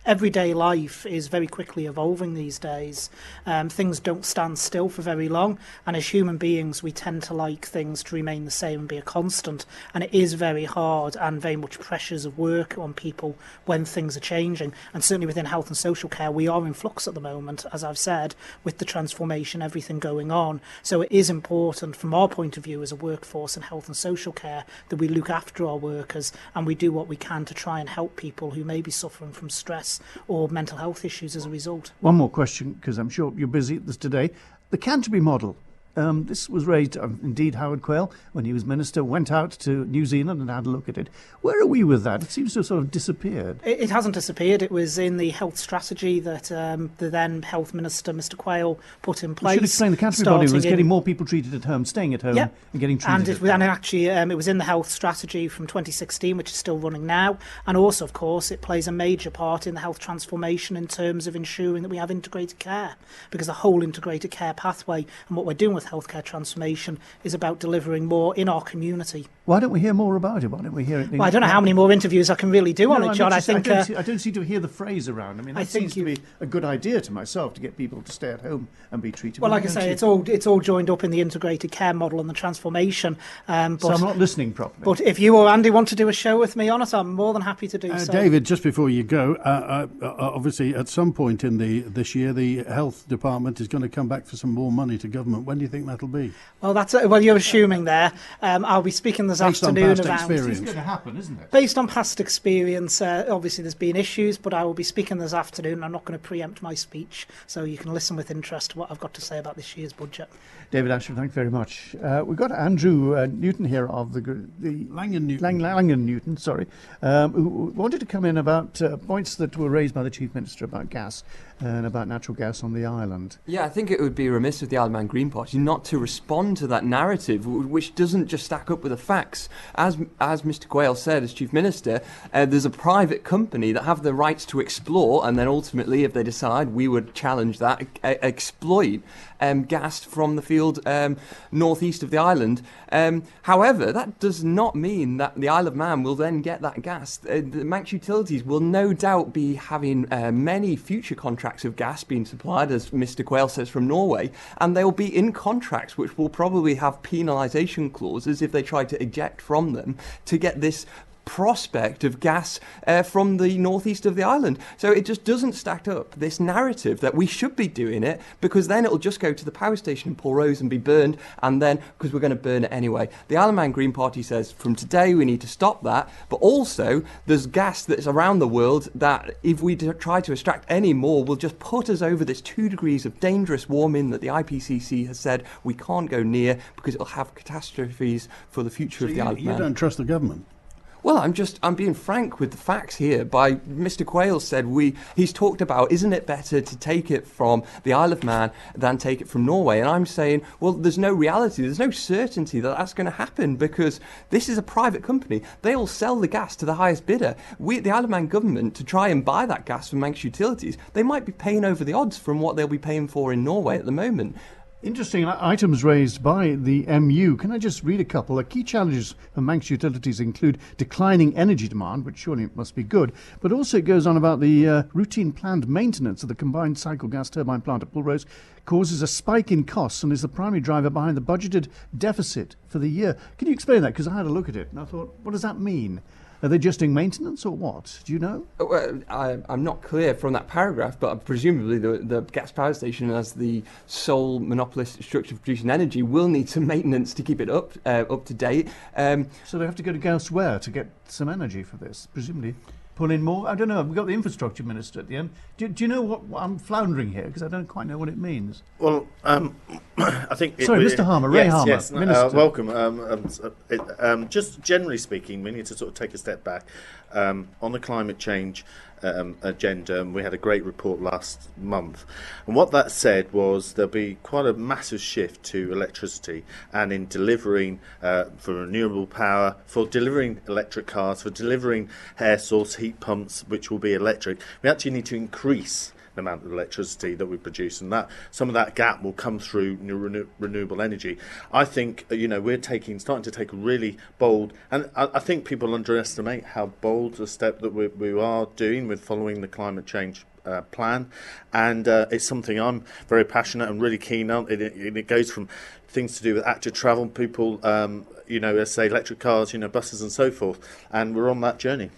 everyday life is very quickly evolving these days. Things don't stand still for very long, and as human beings we tend to like things to remain the same and be a constant, and it is very hard and very much pressures of work on people when things are changing. And certainly within health and social care we are in flux at the moment, as I've said, with the transformation, everything going on. So it is important from our point of view as a workforce in health and social care that we look after our workers and we do what we can to try and help people who may be suffering from stress or mental health issues as a result. One more question, because I'm sure you're busy at this today. The Canterbury model. This was raised, indeed, Howard Quayle, when he was minister, went out to New Zealand and had a look at it. Where are we with that? It seems to have sort of disappeared. It hasn't disappeared. It was in the health strategy that the then health minister, Mr Quayle, put in place. You should explain, the Canterbury model was getting more people treated at home, staying at home and getting treated and actually it was in the health strategy from 2016, which is still running now. And also, of course, it plays a major part in the health transformation in terms of ensuring that we have integrated care, because the whole integrated care pathway and what we're doing with healthcare transformation is about delivering more in our community. Why don't we hear more about it? Why don't we hear it? Well, I don't know how many more interviews I can really do on it, John. I don't seem to hear the phrase around. I mean, that seems to be a good idea to myself, to get people to stay at home and be treated. Well, like I say, it's all joined up in the integrated care model and the transformation. So I'm not listening properly. But if you or Andy want to do a show with me on it, I'm more than happy to do so. David, just before you go, obviously at some point in this year, the health department is going to come back for some more money to government. When do you think that'll be? Well, you're assuming there. I'll be speaking this afternoon around. It's going to happen, isn't it? Based on past experience, obviously there's been issues, but I will be speaking this afternoon. I'm not going to preempt my speech, so you can listen with interest to what I've got to say about this year's budget. David Ashford, thank you very much. We've got Andrew Newton here of the Langan Newton. Langan Newton, who wanted to come in about points that were raised by the Chief Minister about gas and about natural gas on the island. Yeah, I think it would be remiss of the Isle of Man Green Party not to respond to that narrative, which doesn't just stack up with the facts. As Mr Quayle said, as Chief Minister, there's a private company that have the rights to explore, and then ultimately, if they decide, we would challenge that, exploit gas from the field northeast of the island. However, that does not mean that the Isle of Man will then get that gas. The Manx Utilities will no doubt be having many future contracts of gas being supplied, as Mr Quayle says, from Norway, and they will be in contracts which will probably have penalisation clauses if they try to eject from them to get this prospect of gas from the northeast of the island. So it just doesn't stack up, this narrative that we should be doing it, because then it'll just go to the power station in Polrose and be burned, and then, because we're going to burn it anyway. The Isle of Man Green Party says from today we need to stop that, but also there's gas that's around the world that if we try to extract any more will just put us over this 2 degrees of dangerous warming that the IPCC has said we can't go near because it'll have catastrophes for the future of the Isle of Man. You don't trust the government? Well, I'm being frank with the facts here. By Mr Quayle said he's talked about, isn't it better to take it from the Isle of Man than take it from Norway? And I'm saying, well, there's no reality, there's no certainty that that's going to happen, because this is a private company. They'll sell the gas to the highest bidder. The Isle of Man government, to try and buy that gas from Manx Utilities, they might be paying over the odds from what they'll be paying for in Norway at the moment. Interesting items raised by the MU. Can I just read a couple? The key challenges for Manx Utilities include declining energy demand, which surely must be good, but also it goes on about the routine planned maintenance of the combined cycle gas turbine plant at Polrose causes a spike in costs and is the primary driver behind the budgeted deficit for the year. Can you explain that? Because I had a look at it and I thought, what does that mean? Are they just doing maintenance or what? Do you know? Well, I'm not clear from that paragraph, but presumably the gas power station, as the sole monopolistic structure for producing energy, will need some maintenance to keep it up to date. So they have to go to elsewhere to get some energy for this, presumably. Pull in more? I don't know. We've got the infrastructure minister at the end. Do you know what I'm floundering here? Because I don't quite know what it means. Well, I think... Sorry, Mr. Harmer, Ray Harmer. Yes, welcome. Just generally speaking, we need to sort of take a step back. On the climate change agenda, and we had a great report last month. And what that said was there'll be quite a massive shift to electricity, and in delivering for renewable power, for delivering electric cars, for delivering air source heat pumps, which will be electric, we actually need to increase the amount of electricity that we produce, and that some of that gap will come through renewable energy. I think we're starting to take a really bold, and I think people underestimate how bold a step that we are doing with following the climate change plan, and it's something I'm very passionate and really keen on. It goes from things to do with active travel, people, let's say electric cars, buses and so forth, and we're on that journey.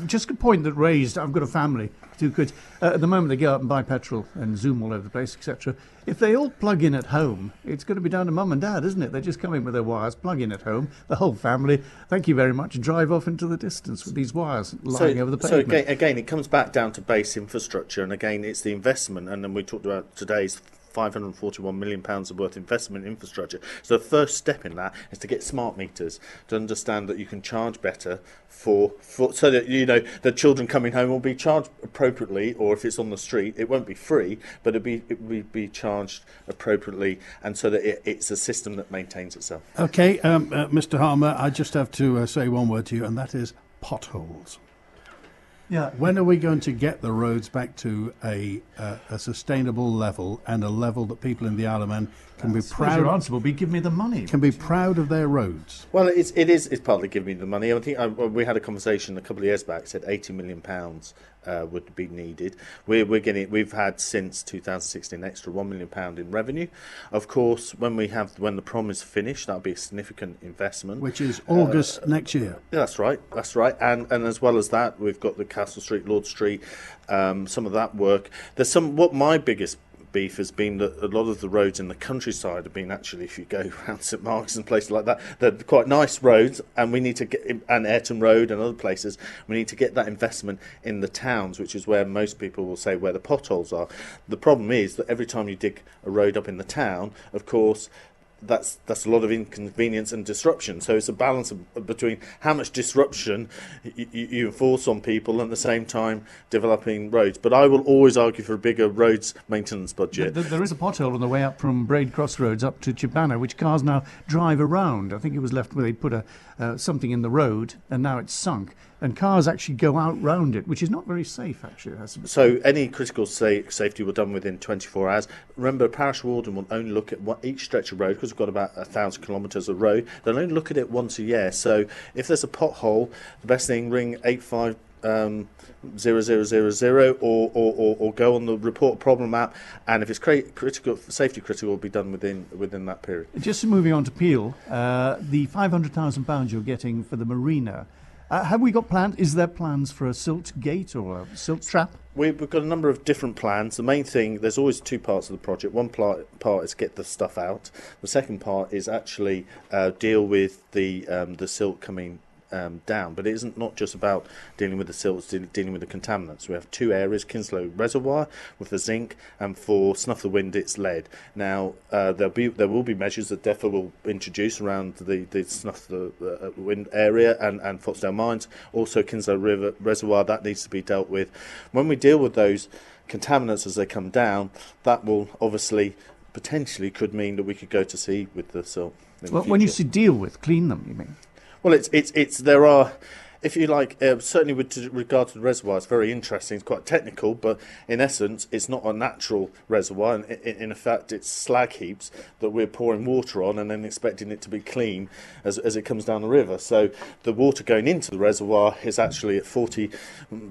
Just a point that raised, I've got a family, 2 kids. At the moment they go out and buy petrol and Zoom all over the place, etc. If they all plug in at home, it's going to be down to mum and dad, isn't it? They just come in with their wires, plug in at home, the whole family, thank you very much, drive off into the distance with these wires lying over the pavement. So again, it comes back down to base infrastructure, and again, it's the investment, and then we talked about today's £541 million worth investment in infrastructure. So the first step in that is to get smart meters, to understand that you can charge better for so that the children coming home will be charged appropriately, or if it's on the street, it won't be free, but it will be charged appropriately, and so that it's a system that maintains itself. Okay, Mr. Harmer, I just have to say one word to you, and that is potholes. Yeah. When are we going to get the roads back to a sustainable level, and a level that people in the Isle of Man can be proud. Your answer will be, give me the money. Can be proud of their roads. Well, it's partly giving me the money. I think we had a conversation a couple of years back. Said £80 million would be needed. We've had since 2016 extra £1 million in revenue. Of course, when the prom is finished, that'll be a significant investment. Which is August next year. That's right. And as well as that, we've got the Castle Street, Lord Street, some of that work. What my biggest beef has been that a lot of the roads in the countryside have been actually, if you go around St Mark's and places like that, they're quite nice roads, and we need to get, and Ayrton Road and other places, we need to get that investment in the towns, which is where most people will say where the potholes are. The problem is that every time you dig a road up in the town, of course, that's a lot of inconvenience and disruption. So it's a balance between how much disruption you enforce on people and at the same time developing roads. But I will always argue for a bigger roads maintenance budget. There is a pothole on the way up from Braid Crossroads up to Chibana, which cars now drive around. I think it was left where they put something in the road, and now it's sunk. And cars actually go out round it, which is not very safe, actually. So any critical safety will be done within 24 hours. Remember, parish warden will only look at each stretch of road, because we've got about 1,000 kilometres of road. They'll only look at it once a year. So if there's a pothole, the best thing, ring 85 0000 or go on the report problem app, and if it's safety critical, will be done within that period. Just moving on to Peel, the £500,000 you're getting for the marina. Have we got plans? Is there plans for a silt gate or a silt trap? We've got a number of different plans. The main thing, there's always two parts of the project. One part is get the stuff out. The second part is actually deal with the silt coming down. But it isn't not just about dealing with the silts, dealing with the contaminants. We have two areas: Kinslow Reservoir with the zinc, and for Snuff the Wind it's lead. Now there will be measures that DEFRA will introduce around the Snuff the Wind area and Foxdale Mines. Also Kinslow Reservoir, that needs to be dealt with. When we deal with those contaminants as they come down, that will obviously potentially could mean that we could go to sea with the silt. Well, when you say deal with, clean them, you mean? Well, there are, if you like, certainly with regard to the reservoir, it's very interesting. It's quite technical, but in essence, it's not a natural reservoir. And in effect, it's slag heaps that we're pouring water on and then expecting it to be clean as it comes down the river. So the water going into the reservoir is actually at 40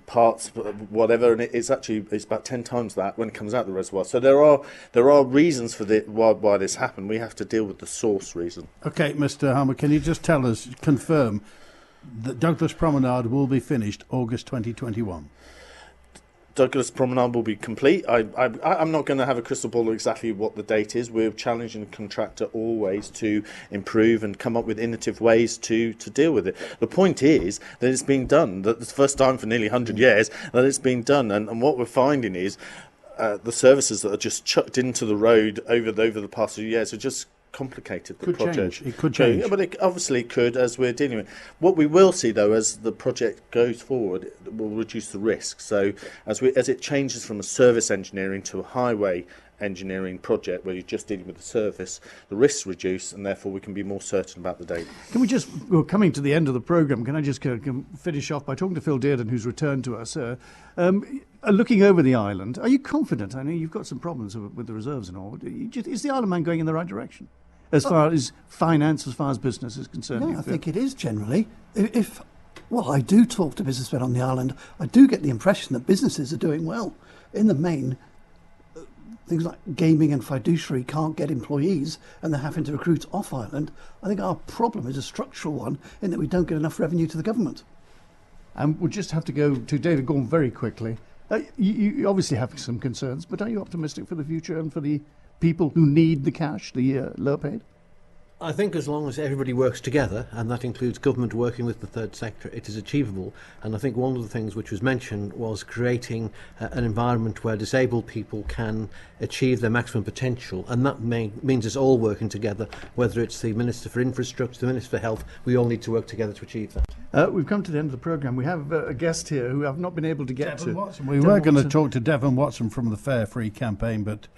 parts, whatever, and it's about 10 times that when it comes out of the reservoir. So there are reasons for why this happened. We have to deal with the source reason. Okay, Mr. Harmer, can you just confirm that Douglas Promenade will be finished August 2021? Douglas Promenade will be complete. I'm not going to have a crystal ball of exactly what the date is. We're challenging the contractor always to improve and come up with innovative ways to deal with it. The point is that it's been done. That's the first time for nearly 100 years that it's been done. And what we're finding is the services that are just chucked into the road over the past few years are just complicated the project. It could change. Yeah, but it obviously could, as we're dealing with. What we will see, though, as the project goes forward, it will reduce the risk. So as it changes from a service engineering to a highway engineering project where you're just dealing with the service, the risks reduce, and therefore we can be more certain about the date. We're coming to the end of the programme. Can I just finish off by talking to Phil Dearden, who's returned to us? Looking over the island, are you confident? I know you've got some problems with the reserves and all. Is the Isle of Man going in the right direction? As far as finance, as far as business is concerned? Yeah, I think it is generally. Well, I do talk to businessmen on the island. I do get the impression that businesses are doing well. In the main, things like gaming and fiduciary can't get employees and they're having to recruit off island. I think our problem is a structural one in that we don't get enough revenue to the government. And we'll just have to go to David Gorm very quickly. You obviously have some concerns, but are you optimistic for the future and for the people who need the cash, the lower paid? I think as long as everybody works together, and that includes government working with the third sector, it is achievable. And I think one of the things which was mentioned was creating an environment where disabled people can achieve their maximum potential, and that means it's all working together, whether it's the Minister for Infrastructure, the Minister for Health. We all need to work together to achieve that. We've come to the end of the programme. We have a guest here who I've not been able to get Devon to. Watson. We were going to talk to Devon Watson from the Fare Free campaign, but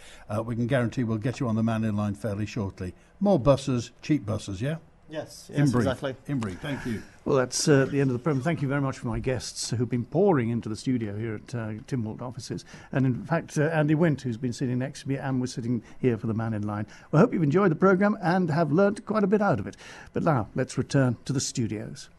we can guarantee we'll get you on the Man in Line fairly shortly. More buses, cheap buses, yeah? Yes, in brief, exactly. In brief, thank you. Well, that's the end of the programme. Thank you very much for my guests who've been pouring into the studio here at Tynwald offices. And in fact, Andy Wint, who's been sitting next to me and was sitting here for the man in line. Well, I hope you've enjoyed the programme and have learnt quite a bit out of it. But now, let's return to the studios.